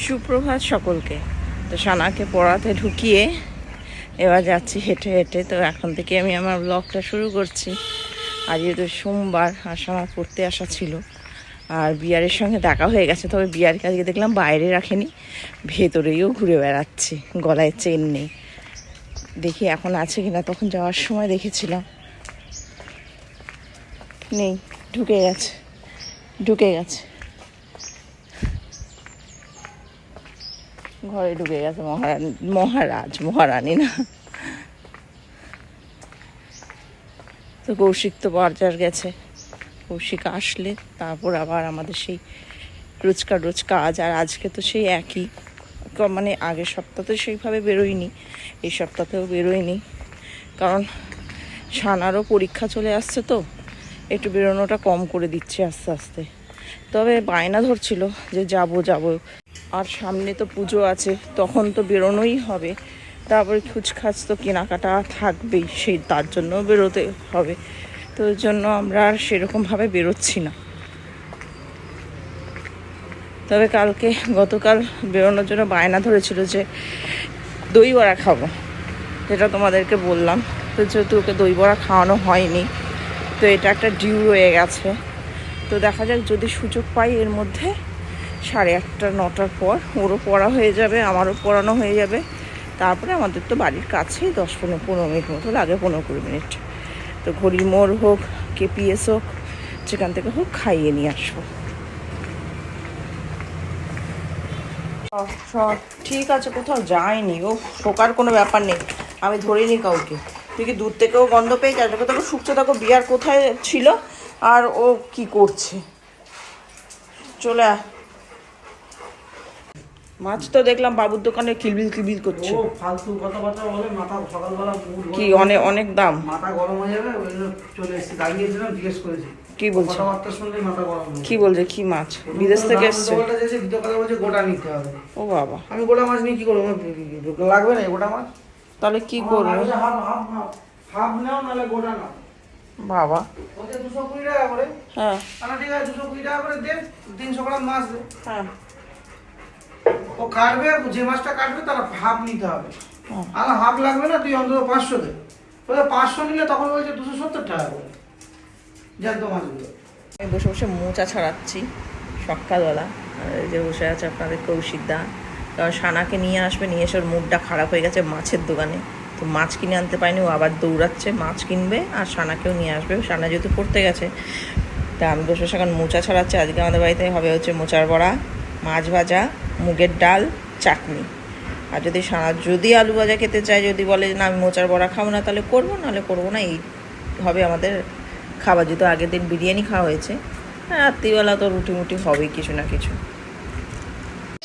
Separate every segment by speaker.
Speaker 1: সুপ্রভাত সকলকে। তো সানাকে পড়াতে ঢুকিয়ে এবার যাচ্ছি হেঁটে হেঁটে। তো এখন থেকে আমি আমার ব্লগটা শুরু করছি। আজকে তো সোমবার, আর সানা পড়তে আসা ছিল, আর বিয়ারের সঙ্গে দেখা হয়ে গেছে। তবে বিয়ারকে আজকে দেখলাম বাইরে রাখেনি, ভেতরেও ঘুরে বেড়াচ্ছে, গলায় চেন নেই। দেখি এখন আছে কিনা, তখন যাওয়ার সময় দেখেছিলাম নেই, ঢুকে গেছে। ঘরে ঢুকে গেছে মহারানী না। তো কৌশিক তো বাজার গেছে, কৌশিক আসলে তারপর আবার আমাদের সেই রোজ কাজ। আর আজকে তো সেই একই, মানে আগের সপ্তাহে সেইভাবে বেরোয়নি, এই সপ্তাহেও বেরোয়নি, কারণ সানারও পরীক্ষা চলে আসছে, তো একটু বেরোনোটা কম করে দিচ্ছে আস্তে আস্তে। তবে বায়না ধরছিল যে যাব। আর সামনে তো পুজো আছে, তখন তো বেরোনোই হবে। তারপরে খুচখাচ তো কেনাকাটা থাকবেই, সেই তার জন্য বেরোতে হবে। তো ওই জন্য আমরা আর সেরকমভাবে বেরোচ্ছি না। তবে গতকাল বেরোনোর জন্য বায়না ধরেছিল যে দই বড়া খাবো, যেটা তোমাদেরকে বললাম। তো যেহেতু ওকে দই বড়া খাওয়ানো হয়নি, তো এটা একটা ডিউ রয়ে গেছে। তো দেখা যাক, যদি সুযোগ পাই এর মধ্যে 8:30 9টার পর, ওরও পড়া হয়ে যাবে, আমারও পড়ানো হয়ে যাবে। তারপরে আমাদের তো বাড়ির কাছেই 10-15 মিনিট মতো লাগে, 15-20 মিনিট। তো ঘড়ির মোড় হোক, কেপিএস হোক, যেখান থেকে হোক খাইয়ে নিয়ে আসবো। সব ঠিক আছে, কোথাও যায়নি ও, শোকার কোনো ব্যাপার নেই, আমি ধরিনি কাউকে। তুই কি দূর থেকেও গন্ধ পেয়ে যাস? তোকে শুকছে, দেখো বিয়ার কোথায় ছিল আর ও কি করছে। চলে আয়। মাছ তো দেখলাম বাবুর দোকানে কিলবিল করছে।
Speaker 2: ফালতু কথাবার্তা বলে, মাথা সকালবেলা
Speaker 1: কি অনেক দাম,
Speaker 2: মাথা গরম হয়ে যাবে। ওই জন্য চলে এসেছি, দাঁড়িয়েছিলাম, জিজ্ঞেস করেছি
Speaker 1: কি বলছে,
Speaker 2: কথাবার্তা শুনলেই মাথা গরম হয়ে
Speaker 1: কি বলছে, কি মাছ বিদেশ থেকে এসছে?
Speaker 2: ভিতর কথা বলছে গোটা নিতে হবে।
Speaker 1: ও বাবা,
Speaker 2: আমি গোটা মাছ নিয়ে কি করবো? লাগবে না গোটা মাছ?
Speaker 1: তাহলে কি করবে?
Speaker 2: হাফ নাও, নাহলে গোটা নাও।
Speaker 1: বাবা,
Speaker 2: ওকে 220 টাকা করে।
Speaker 1: হ্যাঁ
Speaker 2: ঠিক আছে, 220 টাকা করে দে, 300 গ্রাম মাছ দে।
Speaker 1: হ্যাঁ,
Speaker 2: ও কাটবে, যে মাছটা কাটবে তারা হাফ নিতে হবে। আর হাফ লাগবে না, তুই অন্তত 500 দে। 500 নিলে তখন বলছে 270 টাকা করে জ্যান্ত মাছগুলো।
Speaker 1: আমি বসে বসে মোচা ছাড়াচ্ছি সকালবেলা। এই যে বসে আছে আপনাদের কৌশিক দা, কারণ সানাকে নিয়ে আসবে, নিয়ে এসে ওর মুডটা খারাপ হয়ে গেছে মাছের দোকানে। তো মাছ কিনে আনতে পারিনি, ও আবার দৌড়াচ্ছে মাছ কিনবে, আর সানাকেও নিয়ে আসবে। সানা যেহেতু পড়তে গেছে, তা আমি বসে বসে এখন মোচা ছাড়াচ্ছি। আজকে আমাদের বাড়িতে হবে হচ্ছে মোচার বড়া, মাছ ভাজা, মুগের ডাল, চাটনি। আর যদি আলু ভাজা খেতে চায়, যদি বলে না আমি মোচার বড়া খাবো না, তাহলে করবো, নাহলে করবো না। এই হবে আমাদের খাবার। যেহেতু আগের দিন বিরিয়ানি খাওয়া হয়েছে, রাত্রিবেলা তো রুটি মুটি হবেই কিছু না কিছু।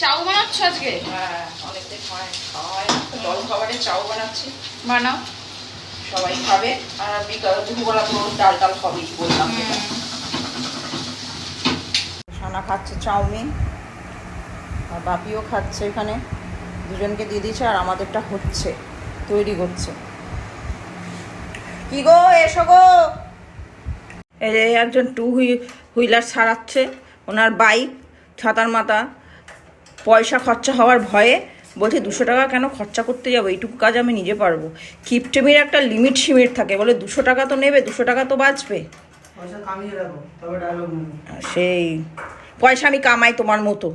Speaker 1: চাউ বানাচ্ছ আজকে? হ্যাঁ, অনেকদিন খাওয়া হয় না, জল খাবারে চাউ বানাচ্ছি। বানাও, সবাই খাবে। আর বিকাল দুপুরবেলা তো ডাল হবেই, বললাম। সানা খাচ্ছে চাউমিন, আর বাপিও খাচ্ছে। এখানে দুজনকে দিয়ে দিয়েছে, আর আমাদেরটা হচ্ছে, তৈরি করছে। কি গো, এসো গো। এই একজন হুইলার ছাড়াচ্ছে, ওনার বাইক, ছাতার মাথা। পয়সা খরচা হওয়ার ভয়ে বলছে 200 টাকা কেন খরচা করতে যাবো, এইটুকু কাজ আমি নিজে পারবো। কিপটেমির একটা লিমিট সিমিট থাকে, বলে 200 টাকা তো নেবে, 200 টাকা তো বাঁচবে। সেই পয়সা আমি কামাই তোমার মতো?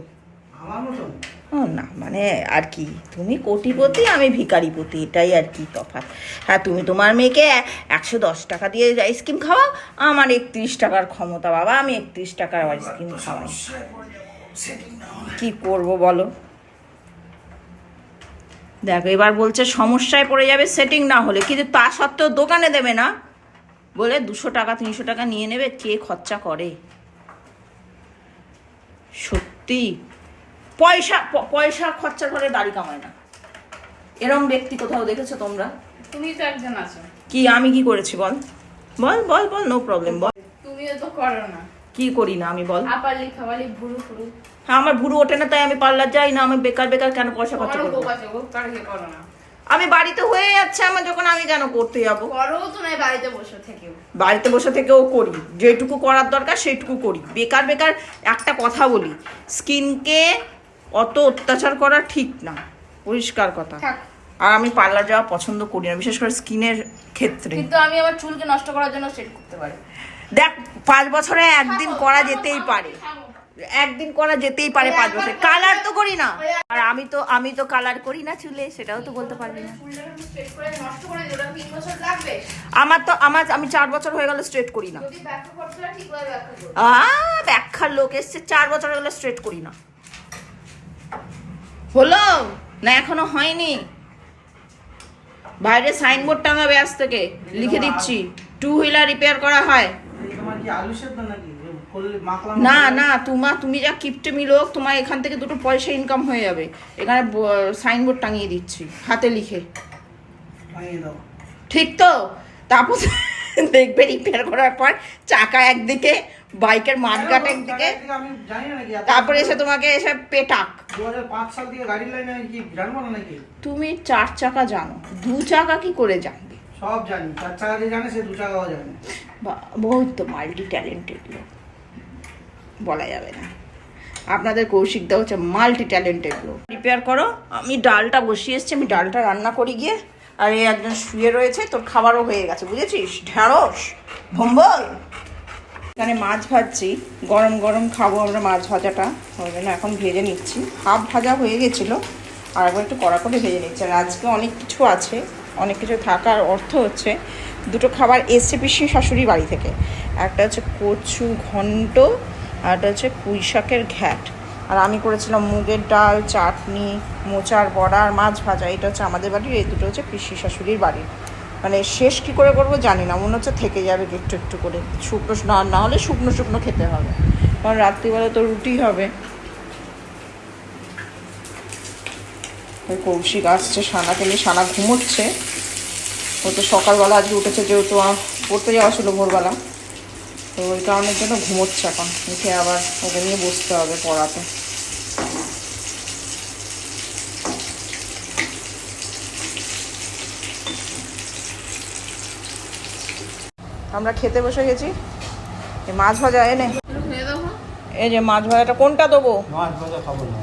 Speaker 1: না, মানে আর কি, তুমি কোটিপতি, আমি ভিখারিপতি, এটাই আর কি তফাৎ। হ্যাঁ, তুমি তোমার মেয়েকে 110 টাকা দিয়ে আইসক্রিম খাওয়াও, আমার 31 টাকার ক্ষমতা বাবা, আমি 31 টাকার আইসক্রিম খাওয়াই। কি করব বলো? দেখো, এবার বলছে সমস্যায় পড়ে যাবে সেটিং না হলে, কিন্তু তা সত্ত্বেও দোকানে দেবে না, বলে 200 টাকা 300 টাকা নিয়ে নেবে। কে খরচা করে সত্যি? পয়সা খরচা করে দাড়ি কামায় না, এরকম ব্যক্তি কোথাও দেখেছো তোমরা?
Speaker 3: তুমি তো একজন আছো।
Speaker 1: কি আমি কি করেছি বল? নো প্রবলেম, বল।
Speaker 3: তুমিও তো করো না।
Speaker 1: কি করি না আমি, বল?
Speaker 3: আপালি খাওয়ালি ভুরু ফুরু।
Speaker 1: হ্যাঁ, আমার ভুরু ওঠে না, তাই আমি পার্লার যাই না। আমি বেকার কেন পয়সা খরচা করবো?
Speaker 3: করো না।
Speaker 1: আমি বাড়িতে হয়ে যাচ্ছে আমার, যখন আমি কেন করতে যাবো?
Speaker 3: করো তো নাই, বাড়িতে বসে থেকেও।
Speaker 1: বাড়িতে বসে থেকেও করি, যেটুকু করার দরকার সেইটুকু করি। বেকার একটা কথা বলি, স্কিনকে অত অত্যাচার করা ঠিক না, পরিষ্কার কথা।
Speaker 3: থাক।
Speaker 1: আর আমি পার্লার যাওয়া পছন্দ করি না, বিশেষ করে স্কিনের ক্ষেত্রে।
Speaker 3: কিন্তু আমি আমার চুলকে নষ্ট করার জন্য সেট করতে পারি।
Speaker 1: দেখ 5 বছরে একদিন করা যেতেই পারে, একদিন করা যেতেই পারে 5 বছরে। কালার তো করি না, আর আমি তো কালার করি না চুলে, সেটাও তো বলতে পারবি না।
Speaker 3: চুলটাকে স্ট্রেট করে নষ্ট করে দিলে 3 বছর লাগবে।
Speaker 1: আমি 4 বছর হয়ে গেল স্ট্রেট করি না।
Speaker 3: যদি ব্যাখ্যা করতে হয় ঠিকভাবে ব্যাখ্যা করো।
Speaker 1: ব্যাখ্যার লোক এসছে, 4 বছর হয়ে গেল স্ট্রেট করি না। হলো না, এখনো হয়নি। বাইরে সাইনবোর্ড টাঙাবে, আজ থেকে লিখে দিচ্ছি 2 হুইলার রিপেয়ার করা হয়।
Speaker 2: তোমার কি আলু সেদ্ধ নাকি করলে মাখলাম?
Speaker 1: না না, তুমি যা কিপটে মিলোক, তোমার এখান থেকে 2 পয়সা ইনকাম হয়ে যাবে। এখানে সাইনবোর্ড টাঙিয়ে দিচ্ছি হাতে লিখে,
Speaker 2: ভাঙিয়ে দাও।
Speaker 1: ঠিক তো? তারপর দেখবে রিপেয়ার করার পর চাকা একদিকে, বাইকের মাঠঘাট একদিকে,
Speaker 2: আমি জানি না নাকি
Speaker 1: তারপরে এসে তোমাকে এসে পেটাক।
Speaker 2: 2005 সাল থেকে গাড়ির লাইনে আমি কি জানবো না নাকি?
Speaker 1: তুমি 4 চাকা জানো, 2 চাকা কি করে জানবে?
Speaker 2: সব জানি, 4 চাকা যে জানে সে 2 চাকাও জানে।
Speaker 1: বহুত মাল্টি ট্যালেন্টেড লোক, বলা যাবে না। আপনাদের কৌশিকদা হচ্ছে মাল্টি ট্যালেন্টেড লোক। রিপেয়ার করো, আমি ডালটা বসিয়ে এসেছি, আমি ডালটা রান্না করি গিয়ে। আর এই একজন শুয়ে রয়েছে, তোর খাবারও হয়ে গেছে, বুঝেছিস? ঢ্যাঁড়স ভম্বল। এখানে মাছ ভাজছি, গরম গরম খাবো আমরা মাছ ভাজাটা, ওই জন্য এখন ভেজে নিচ্ছি। হাফ ভাজা হয়ে গেছিলো, আর একবার একটু কড়া করে ভেজে নিচ্ছি। আর আজকে অনেক কিছু আছে, অনেক কিছু থাকার অর্থ হচ্ছে 2টো খাবার এসছে পিসি শাশুড়ি বাড়ি থেকে। একটা হচ্ছে কচু ঘন্ট, আর একটা হচ্ছে পুঁই শাকের ঘ্যাট। আর আমি করেছিলাম মুগের ডাল, চাটনি, মোচার বড়া আর মাছ ভাজা। এটা হচ্ছে আমাদের বাড়ির, এই 2টো হচ্ছে পিসি শাশুড়ির বাড়ির। মানে শেষ কী করে করবো জানি না, মনে হচ্ছে থেকে যাবে একটু একটু করে। শুকনো না হলে শুকনো শুকনো খেতে হবে, কারণ রাত্রিবেলা তো রুটি হবে। ওই কৌশিক আসছে সানাকে নিয়ে, সানা ঘুমোচ্ছে। ও তো সকালবেলা আজকে উঠেছে, যেহেতু পড়তে যাওয়া ছিল ভোরবেলা, তো ওই কারণের জন্য ঘুমোচ্ছে। এখন উঠে আবার ওকে নিয়ে বসতে হবে পড়াতে। আমরা খেতে বসে গেছি। এই মাছ ভাজা এনে,
Speaker 3: খেয়ে দেবো।
Speaker 1: এই যে মাছ ভাজাটা কোনটা দেবো?
Speaker 4: মাছ ভাজা খাবো না,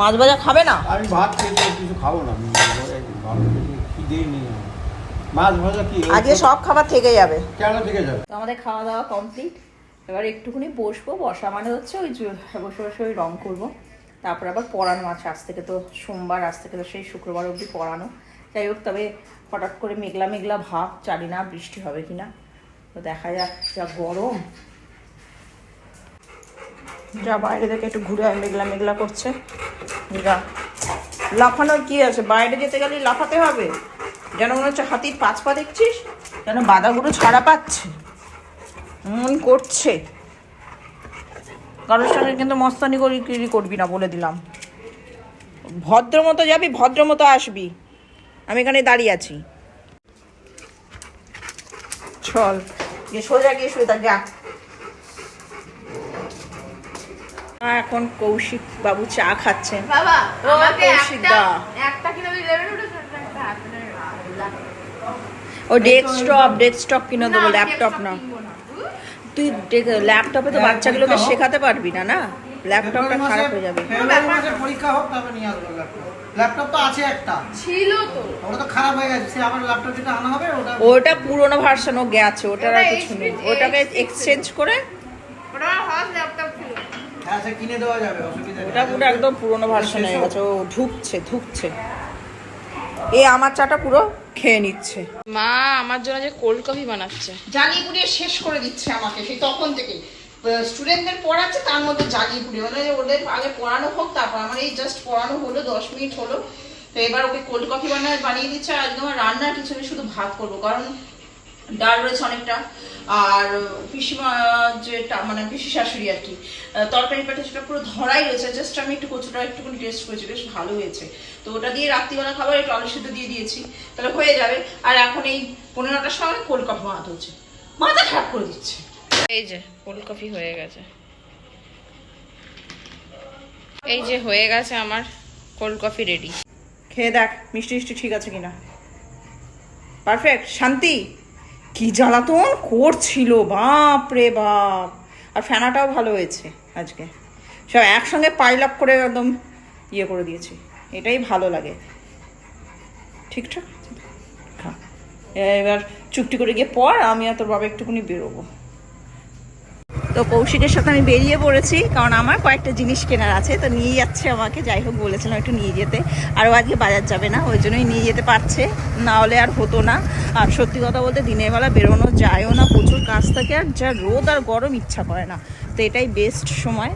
Speaker 1: মাছ ভাজা খাবে না?
Speaker 4: আমি ভাত খেতে কিছু খাবো না, খিদেই নেই আমার। মাছ ভাজা কি
Speaker 1: আজকে সব খাবার থেকে যাবে।
Speaker 4: কেন থেকে যাবে?
Speaker 1: তো আমাদের খাওয়া দাওয়া কমপ্লিট। এবার একটুখানি বসবো, বসা মানে হচ্ছে ওই বসে বসে ওই রং করবো, তারপর আবার পড়ানো আছে। আজ থেকে তো সোমবার, আজ থেকে তো সেই শুক্রবার অবধি পড়ানো। যাই হোক, তবে হঠাৎ করে মেঘলা মেঘলা ভাব, জানি না বৃষ্টি হবে কিনা, তো দেখা যাক। যা গরম, যা বাইরে থেকে একটু ঘুরে মেঘলা মেঘলা করছে। যা লাফানোর কি আছে, বাইরে যেতে গেলে লাফাতে হবে? যেন মনে হচ্ছে হাতির 5 পা দেখছিস, যেন বাধাগুলো ছাড়া পাচ্ছে করছে। কারোর সঙ্গে কিন্তু মস্তানি করবি না, বলে দিলাম। ভদ্র মতো যাবি, ভদ্র মতো আসবি। আমি এখানে দাঁড়িয়ে আছি, চল গিয়ে সোজা গিয়ে শুয়ে থাক, যা। এখন কৌশিক বাবু চা খাচ্ছেন।
Speaker 3: বাবা,
Speaker 1: ও,
Speaker 3: আমাকে
Speaker 1: কৌশিক দা।
Speaker 3: একটা কিলো 11 উঠে একটা হাতে।
Speaker 1: ও ডেস্কটপ কিনে দেবো, ল্যাপটপ না। তুই ল্যাপটপে তো বাচ্চাগুলোকে শেখাতে পারবি না, না ল্যাপটপটা খারাপ হয়ে যাবে।
Speaker 2: ফেব্রুয়ারি মাসে পরীক্ষা হোক, তারপর নিয়ে আসবো ল্যাপটপ। ল্যাপটপ তো আছে একটা,
Speaker 3: ছিল তো।
Speaker 2: ওটা তো খারাপ হয়ে গেছে, সে আবার ল্যাপটপ যেটা আনা হবে ওটা।
Speaker 1: ওটা পুরোনো ভার্সন, ও গেছে, ওটার আর কিছু নেই। ওটাকে এক্সচেঞ্জ করে,
Speaker 3: ওটা আমার হাত ল্যাপটপ ছিল।
Speaker 2: হ্যাঁ, সে কিনে দেওয়া যাবে, অসুবিধা নেই।
Speaker 1: ওটা পুরো একদম পুরোনো ভার্সন হয়ে গেছে। ও ঢুকছে। এ আমার চাটা পুরো খেয়ে নিচ্ছে।
Speaker 3: মা আমার জন্য যে কোল্ড কফি বানাচ্ছে।
Speaker 1: জ্বালিয়ে পুড়িয়ে শেষ করে দিচ্ছে আমাকে, সেই তখন থেকে। স্টুডেন্টদের পড়াচ্ছে, তার মধ্যে জ্বালিয়ে পুড়িয়ে, মানে ওদের আগে পড়ানো হোক, তারপর আমার এই জাস্ট পড়ানো হলো, 10 মিনিট হলো। তো এবার ওকে কোল্ড কফি বানিয়ে দিচ্ছে। আর একদম রান্নার কিছু আমি শুধু ভাত করবো, কারণ ডাল রয়েছে অনেকটা। আর পিসিমা যেটা মানে পিসি শাশুড়ি আর কি, তরকারি পেটে সেটা পুরো ধরাই রয়েছে। জাস্ট আমি একটু কচুটা একটুখানি টেস্ট করেছি, বেশ ভালো হয়েছে। তো ওটা দিয়ে রাত্রিবেলা খাবার একটু আলু সিদ্ধ দিয়ে দিয়েছি, তাহলে হয়ে যাবে। আর এখন এই 15টার সময় কোল্ড কফি বানাতে হচ্ছে, মাথা খারাপ করে দিচ্ছে।
Speaker 3: এই যে কোল্ড কফি হয়ে গেছে, এই যে হয়ে গেছে আমার কোল্ড কফি রেডি।
Speaker 1: খেয়ে দেখ মিষ্টি মিষ্টি ঠিক আছে কিনা। পারফেক্ট। শান্তি কি জ্বালাতন করছিল, বাপ রে বাপ। আর ফেনাটাও ভালো হয়েছে আজকে, সব একসঙ্গে পাইল আপ করে একদম ইয়ে করে দিয়েছি, এটাই ভালো লাগে। ঠিকঠাক হ্যাঁ, এবার চুপটি করে গিয়ে পর, আমি আর তোর বাবা একটুখানি বেরোবো। তো কৌশিকের সাথে আমি বেরিয়ে পড়েছি, কারণ আমার কয়েকটা জিনিস কেনার আছে, তো নিয়ে যাচ্ছে আমাকে। যাই হোক, বলেছিলাম একটু নিয়ে যেতে, আরও আজকে বাজার যাবে না, ওই জন্যই নিয়ে যেতে পারছে, না হলে আর হতো না। আর সত্যি কথা বলতে দিনের বেলা বেরোনো যায়ও না, প্রচুর কাজ থাকে, আর যা রোদ আর গরম ইচ্ছা করে না, তো এটাই বেস্ট সময়।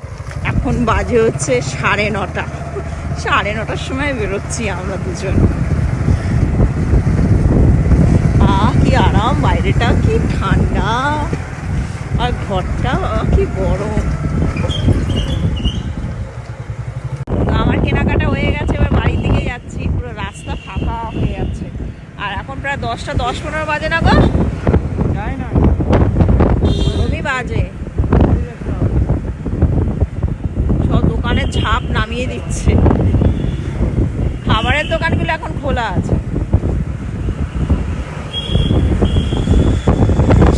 Speaker 1: এখন বাজে হচ্ছে 9:30, 9:30টার সময় বেরোচ্ছি আমরা দুজন। কি আরাম, বাইরেটা কি ঠান্ডা, আর ঘরটা কি গরম। আমার কেনাকাটা হয়ে গেছে, এবার বাড়ির দিকে যাচ্ছি, পুরো রাস্তা ফাঁকা হয়ে যাচ্ছে। আর এখন প্রায় 10টা 10-15 বাজে না গো,
Speaker 4: যাই না
Speaker 1: ওরমই বাজে। সব দোকানের ঝাঁপ নামিয়ে দিচ্ছে, খাবারের দোকানগুলো এখন খোলা আছে।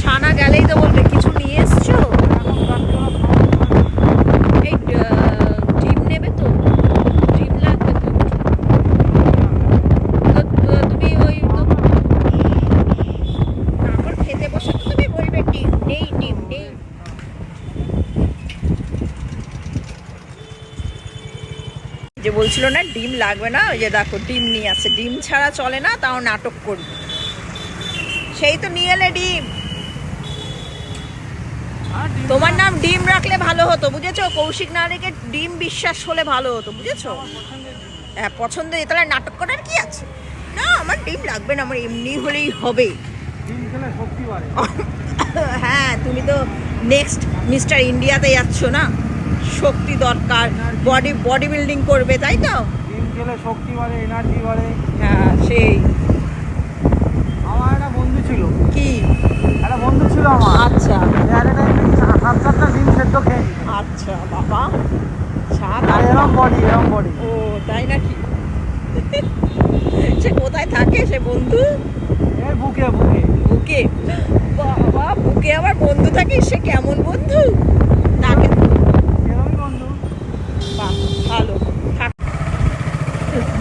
Speaker 1: ছানা গেলেই তো বলবে কিছু নিয়ে এসছো, এই ডিম নেবে তো, ডিম লাগবে তো, তুমি ওই তারপর খেতে বসে তো তুমি বলবে ডিম নেই, ডিম নেই। যে বলছিল না ডিম লাগবে না, ওই যে দেখো ডিম নিয়ে আসছে, ডিম ছাড়া চলে না, তাও নাটক করবে। সেই তো নিয়ে এলে ডিম, তোমার নাম ডিম রাখলে ভালো হতো, বুঝেছো? কৌশিক না রেখে ডিম বিশ্বাস হলে ভালো হতো, বুঝেছো? হ্যাঁ, পছন্দের, তাহলে নাটক করার কি আছে? না আমার ডিম লাগবে না, আমার এমনি হলেই হবে।
Speaker 4: ডিম খেলে শক্তি বাড়ে।
Speaker 1: হ্যাঁ, তুমি তো নেক্সট মিস্টার ইন্ডিয়াতে যাচ্ছ না, শক্তি দরকার, বডি বিল্ডিং করবে, তাই তো?
Speaker 4: ডিম খেলে শক্তি বাড়ে, এনার্জি বাড়ে।
Speaker 1: হ্যাঁ সেই।
Speaker 4: আমার একটা বন্ধু ছিল,
Speaker 1: কি?
Speaker 4: একটা বন্ধু ছিল আমার,
Speaker 1: আচ্ছা
Speaker 4: 7-8টা ডিম সেদ্ধ খেয়ে নিত।
Speaker 1: আচ্ছা বাবা,
Speaker 4: আর এরম বডি, এরম বডি।
Speaker 1: ও তাই নাকি? সে কোথায় থাকে সে বন্ধু?
Speaker 4: এই বুকে বুকে।
Speaker 1: বুকে? বাবা, বুকে আবার বন্ধু থাকে, সে কেমন বন্ধু? তাকে
Speaker 4: এরমই বন্ধু।
Speaker 1: বাহ, ভালো থাক।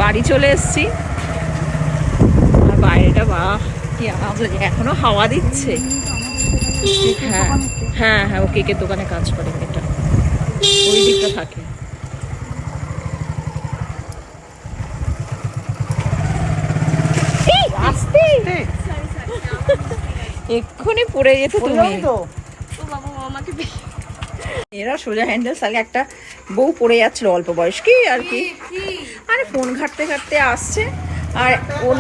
Speaker 1: বাড়ি চলে এসেছি, আর বাইরেটা বাহ কি আরাম লাগে, এখনো হাওয়া দিচ্ছে। হ্যাঁ হ্যাঁ হ্যাঁ, ও কেকের দোকানে কাজ করে, এটা ওই দিকটা থাকে। এই, আস্তে, এক্ষুনি পড়ে যেত তুমি।
Speaker 4: তো
Speaker 1: এরা সোজা হ্যান্ডেল সালে একটা বউ পড়ে যাচ্ছিল অল্প বয়স, কি আর কি, আরে ফোন ঘাটতে ঘাটতে আসছে, আর ওর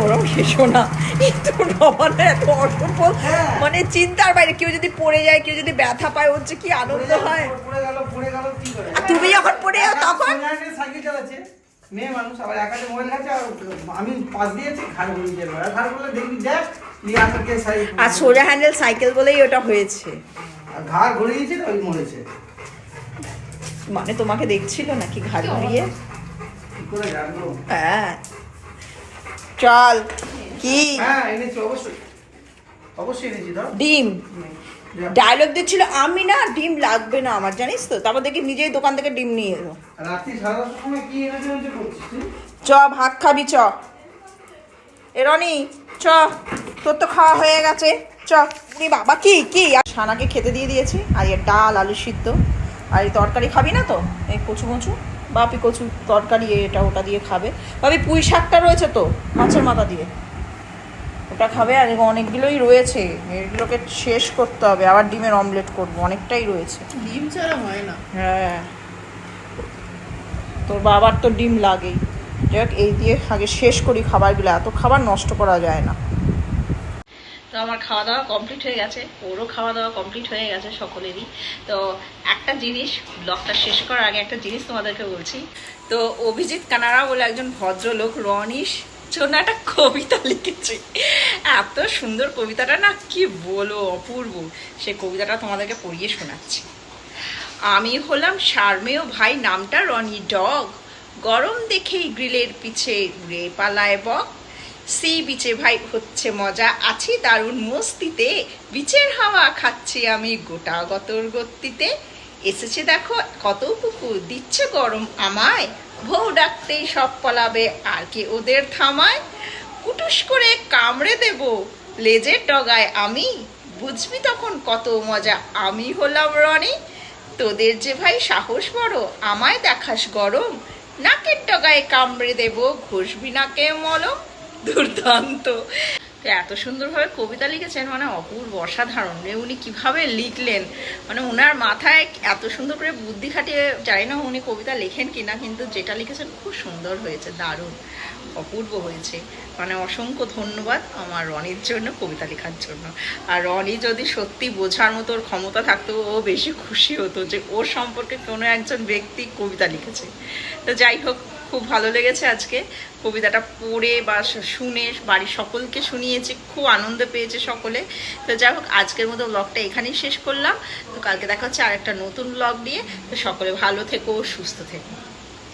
Speaker 1: ওরম হেসো না, মানে চিন্তার বাইরে। কেউ যদি পড়ে যায়, কেউ যদি ব্যথা পায়, ওর যে কি আনন্দ হয়। তুমি যখন পড়ে যাও তখন
Speaker 2: সাইকেল চালাচ্ছে মেয়ে মানুষ, আবার একাতে মোবাইল ঘাটছে, আর আমি পাশ দিয়েছি, ঘাড় ঘুরিয়ে যাবে, আর ঘাড় ঘুরলে দেখবি দেখ নিয়ে আসার কে সাইকেল,
Speaker 1: আর সোজা হ্যান্ডেল সাইকেল বলেই ওটা হয়েছে।
Speaker 2: আর ঘাড় ঘুরিয়েছে তো ওই মরেছে।
Speaker 1: মানে তোমাকে দেখছিল নাকি ঘাড় ঘুরিয়ে?
Speaker 2: কি করে জানবো?
Speaker 1: হ্যাঁ চল। কি?
Speaker 2: হ্যাঁ এনেছি, অবশ্যই অবশ্যই এনেছি। ধর
Speaker 1: ডিম ডায়লগ দিচ্ছিল, আমি না ডিম লাগবে না আমার, জানিস তো, তারপর দেখি নিজেই দোকান থেকে ডিম নিয়ে এলো।
Speaker 2: রাত্রি 10:30টার সময় কি এনেছে এনেছে করছিস তুই?
Speaker 1: চ ভাত খাবি, চ এরনি, চ, তোর তো খাওয়া হয়ে গেছে, চ। উনি বাবা কি কি, আর সানাকে খেতে দিয়ে দিয়েছি, আর এর ডাল আলু সিদ্ধ, আর এই তরকারি খাবি না তো, এই কচু মচু, বাপি কচু তরকারি, এটা ওটা দিয়ে খাবে। ভাবি পুঁই শাকটা রয়েছে তো মাছের মাথা দিয়ে, ওটা খাবে। আর অনেকগুলোই রয়েছে, এগুলোকে শেষ করতে হবে, আবার ডিমের অমলেট করবো, অনেকটাই রয়েছে।
Speaker 3: ডিম ছাড়া হয় না।
Speaker 1: হ্যাঁ, তোর বাবার তো ডিম লাগেই। যাক, এই দিয়ে আগে শেষ করি খাবারগুলো, এত খাবার নষ্ট করা যায় না। তো আমার খাওয়া দাওয়া কমপ্লিট হয়ে গেছে, ওরও খাওয়া দাওয়া কমপ্লিট হয়ে গেছে, সকলেরই। তো একটা জিনিস, ব্লগটা শেষ করার আগে একটা জিনিস তোমাদেরকে বলছি। তো অভিজিৎ কানাড়া বলে একজন ভদ্রলোক রনিশ জন্য একটা কবিতা লিখেছে, এত সুন্দর কবিতাটা না, কি বলো, অপূর্ব। সে কবিতাটা তোমাদেরকে পড়িয়ে শোনাচ্ছি। আমি হলাম শারমেয় ভাই, নামটা রনি ডগ, গরম দেখেই গ্রিলের পিছে উড়ে পালায় বক, সি বিচে ভাই হচ্ছে মজা, আছি দারুণ মস্তিতে, বিচের হাওয়া খাচ্ছি আমি গোটা গতর গতিতে, এসেছে দেখো কত কুকুর, দিচ্ছে গরম আমায়, বউ ডাকতেই সব পলাবে, আর কি ওদের থামায়, কুটুস করে কামড়ে দেব লেজের ডগায় আমি, বুঝবি তখন কত মজা, আমি হলাম রনি, তোদের যে ভাই সাহস বড়, আমায় দেখাস গরম, নাকের ডগায় কামড়ে দেব, ঘষবি নাকে মলম। দুর্দান্ত। তো এত সুন্দরভাবে কবিতা লিখেছেন, মানে অপূর্ব, অসাধারণ। উনি কিভাবে লিখলেন, মানে ওনার মাথায় এত সুন্দর করে বুদ্ধি খাটিয়ে, জানি না উনি কবিতা লেখেন কিনা, কিন্তু যেটা লিখেছেন খুব সুন্দর হয়েছে, দারুণ, অপূর্ব হয়েছে। মানে অসংখ্য ধন্যবাদ আমার রনির জন্য, কবিতা লেখার জন্য। আর রনি যদি সত্যি বোঝার মতো ওর ক্ষমতা থাকতো, ও বেশি খুশি হতো যে ওর সম্পর্কে কোনো একজন ব্যক্তি কবিতা লিখেছে। তো যাই হোক, খুব ভালো লেগেছে আজকে কবিতাটা পড়ে বা শুনে, বাড়ির সকলকে শুনিয়েছি, খুব আনন্দ পেয়েছে সকলে। তো যাই হোক, আজকের মতো ব্লগটা এখানেই শেষ করলাম। তো কালকে দেখা হচ্ছে আর একটা নতুন ব্লগ নিয়ে। তো সকলে ভালো থেকো, সুস্থ থেকো।